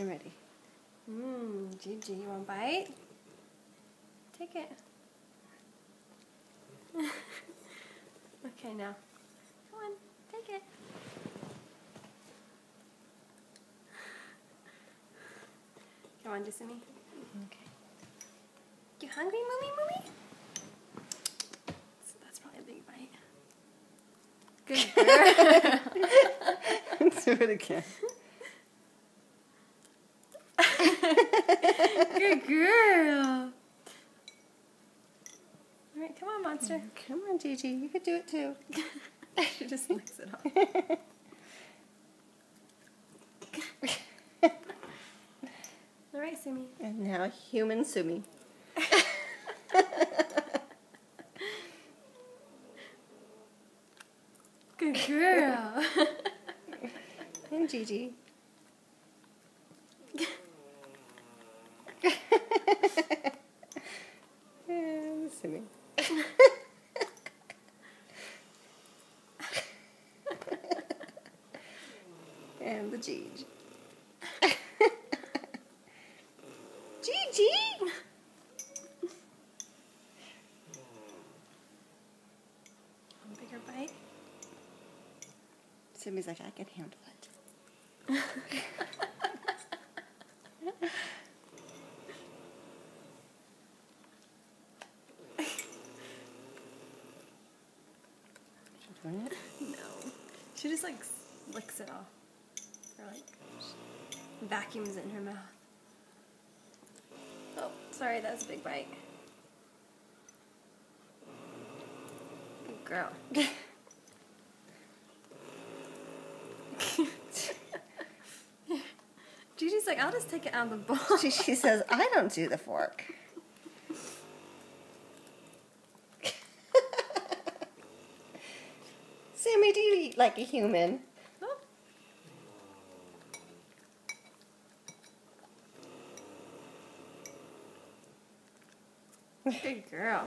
I'm ready. Gigi, you want a bite? Take it. Okay, now. Come on, take it. Come on, Jessamy. Okay. You hungry, Moomy? So that's probably a big bite. Good girl. Let's do it again. Good girl. All right, come on, monster. Come on, Gigi. You could do it too. She just licks it off. All right, Sumi. And now human Sumi. Good girl. And Gigi. And Sumi. And the Gigi. Gigi! Bigger bite. Sumi's like, I can handle it. She's doing it? No. She just like licks it off. Or like vacuums it in her mouth. Oh, sorry, that was a big bite. Good girl. Gigi's like, I'll just take it out of the bowl. She says, I don't do the fork. Sammy, do you eat like a human? Oh. Good girl.